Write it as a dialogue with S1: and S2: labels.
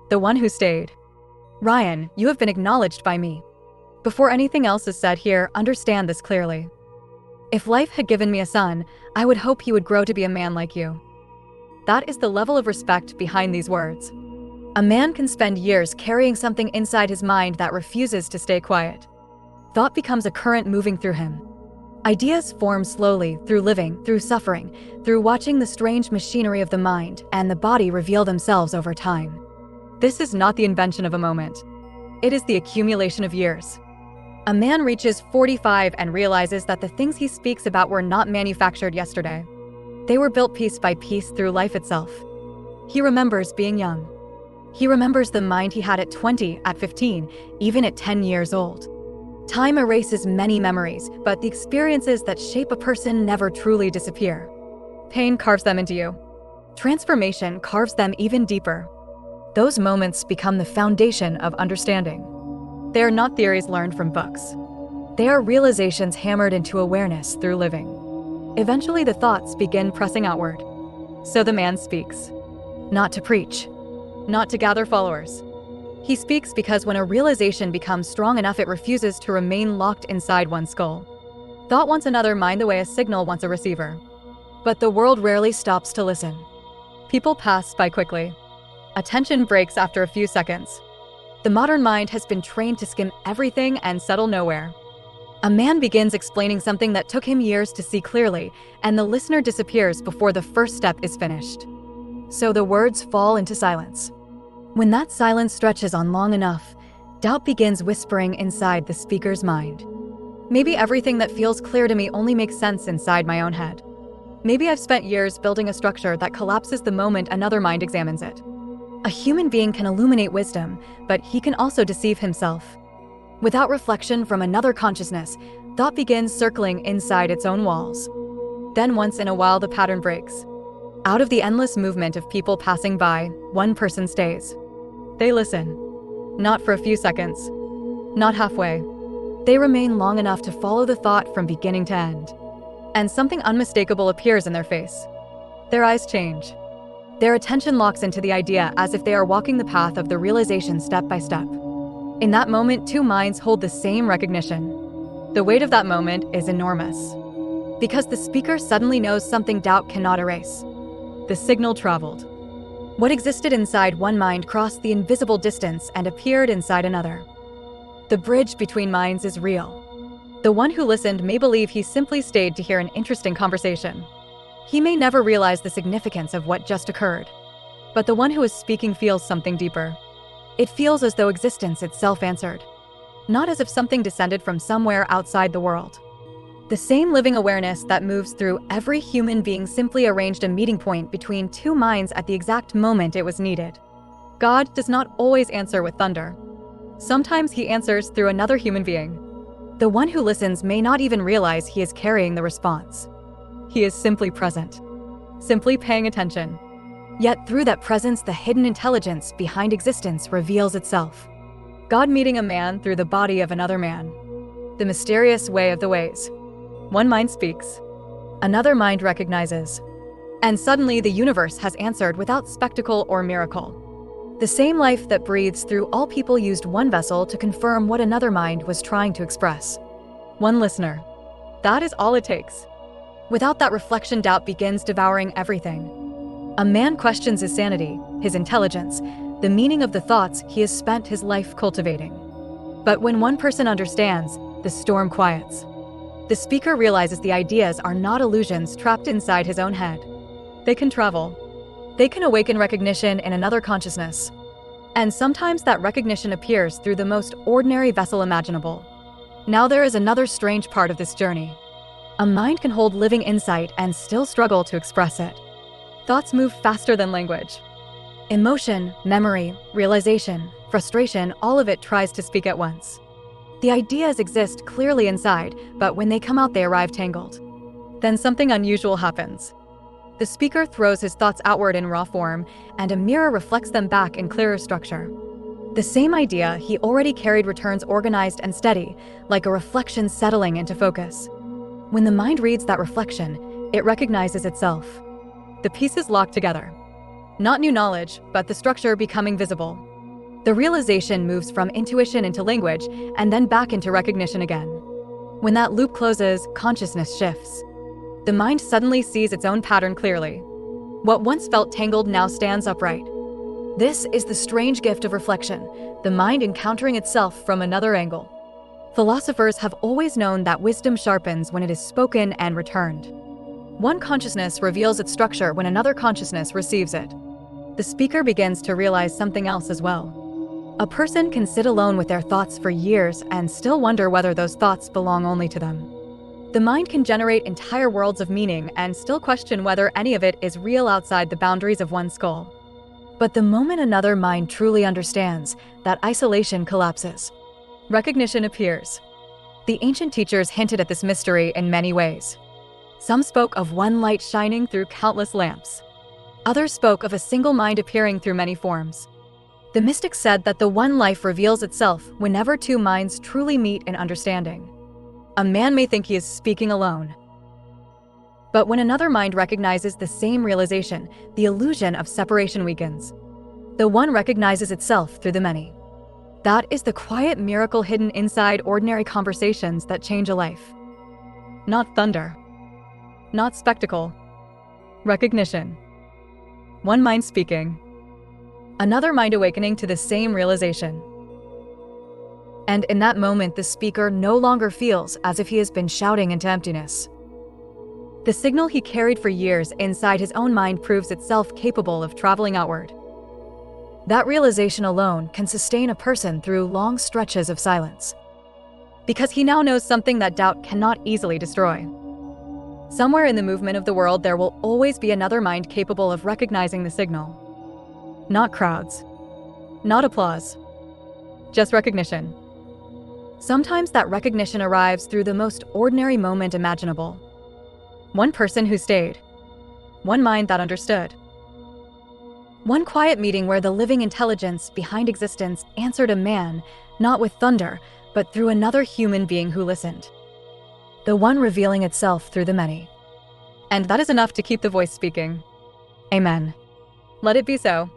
S1: The one who stayed. Ryan, you have been acknowledged by me. Before anything else is said here, understand this clearly. If life had given me a son, I would hope he would grow to be a man like you. That is the level of respect behind these words. A man can spend years carrying something inside his mind that refuses to stay quiet. Thought becomes a current moving through him. Ideas form slowly through living, through suffering, through watching the strange machinery of the mind and the body reveal themselves over time. This is not the invention of a moment. It is the accumulation of years. A man reaches 45 and realizes that the things he speaks about were not manufactured yesterday. They were built piece by piece through life itself. He remembers being young. He remembers the mind he had at 20, at 15, even at 10 years old. Time erases many memories, but the experiences that shape a person never truly disappear. Pain carves them into you. Transformation carves them even deeper. Those moments become the foundation of understanding. They are not theories learned from books. They are realizations hammered into awareness through living. Eventually, the thoughts begin pressing outward. So the man speaks. Not to preach. Not to gather followers. He speaks because when a realization becomes strong enough, it refuses to remain locked inside one's skull. Thought wants another mind the way a signal wants a receiver. But the world rarely stops to listen. People pass by quickly. Attention breaks after a few seconds. The modern mind has been trained to skim everything and settle nowhere. A man begins explaining something that took him years to see clearly, and the listener disappears before the first step is finished. So the words fall into silence. When that silence stretches on long enough, doubt begins whispering inside the speaker's mind. Maybe everything that feels clear to me only makes sense inside my own head. Maybe I've spent years building a structure that collapses the moment another mind examines it. A human being can illuminate wisdom, but he can also deceive himself. Without reflection from another consciousness, thought begins circling inside its own walls. Then once in a while the pattern breaks. Out of the endless movement of people passing by, one person stays. They listen. Not for a few seconds. Not halfway. They remain long enough to follow the thought from beginning to end. And something unmistakable appears in their face. Their eyes change. Their attention locks into the idea as if they are walking the path of the realization step by step. In that moment, two minds hold the same recognition. The weight of that moment is enormous. Because the speaker suddenly knows something doubt cannot erase. The signal traveled. What existed inside one mind crossed the invisible distance and appeared inside another. The bridge between minds is real. The one who listened may believe he simply stayed to hear an interesting conversation. He may never realize the significance of what just occurred. But the one who is speaking feels something deeper. It feels as though existence itself answered. Not as if something descended from somewhere outside the world. The same living awareness that moves through every human being simply arranged a meeting point between two minds at the exact moment it was needed. God does not always answer with thunder. Sometimes he answers through another human being. The one who listens may not even realize he is carrying the response. He is simply present, simply paying attention. Yet through that presence, the hidden intelligence behind existence reveals itself. God meeting a man through the body of another man. The mysterious way of the ways. One mind speaks, another mind recognizes. And suddenly the universe has answered without spectacle or miracle. The same life that breathes through all people used one vessel to confirm what another mind was trying to express. One listener. That is all it takes. Without that reflection, doubt begins devouring everything. A man questions his sanity, his intelligence, the meaning of the thoughts he has spent his life cultivating. But when one person understands, the storm quiets. The speaker realizes the ideas are not illusions trapped inside his own head. They can travel. They can awaken recognition in another consciousness. And sometimes that recognition appears through the most ordinary vessel imaginable. Now there is another strange part of this journey. A mind can hold living insight and still struggle to express it. Thoughts move faster than language. Emotion, memory, realization, frustration, all of it tries to speak at once. The ideas exist clearly inside, but when they come out, they arrive tangled. Then something unusual happens. The speaker throws his thoughts outward in raw form, and a mirror reflects them back in clearer structure. The same idea he already carried returns organized and steady, like a reflection settling into focus. When the mind reads that reflection, it recognizes itself. The pieces lock together. Not new knowledge, but the structure becoming visible. The realization moves from intuition into language and then back into recognition again. When that loop closes, consciousness shifts. The mind suddenly sees its own pattern clearly. What once felt tangled now stands upright. This is the strange gift of reflection, the mind encountering itself from another angle. Philosophers have always known that wisdom sharpens when it is spoken and returned. One consciousness reveals its structure when another consciousness receives it. The speaker begins to realize something else as well. A person can sit alone with their thoughts for years and still wonder whether those thoughts belong only to them. The mind can generate entire worlds of meaning and still question whether any of it is real outside the boundaries of one's skull. But the moment another mind truly understands, that isolation collapses. Recognition appears. The ancient teachers hinted at this mystery in many ways. Some spoke of one light shining through countless lamps. Others spoke of a single mind appearing through many forms. The mystics said that the one life reveals itself whenever two minds truly meet in understanding. A man may think he is speaking alone. But when another mind recognizes the same realization, the illusion of separation weakens. The one recognizes itself through the many. That is the quiet miracle hidden inside ordinary conversations that change a life. Not thunder. Not spectacle. Recognition. One mind speaking. Another mind awakening to the same realization. And in that moment, the speaker no longer feels as if he has been shouting into emptiness. The signal he carried for years inside his own mind proves itself capable of traveling outward. That realization alone can sustain a person through long stretches of silence. Because he now knows something that doubt cannot easily destroy. Somewhere in the movement of the world, there will always be another mind capable of recognizing the signal. Not crowds. Not applause. Just recognition. Sometimes that recognition arrives through the most ordinary moment imaginable. One person who stayed. One mind that understood. One quiet meeting where the living intelligence behind existence answered a man, not with thunder, but through another human being who listened. The one revealing itself through the many. And that is enough to keep the voice speaking. Amen. Let it be so.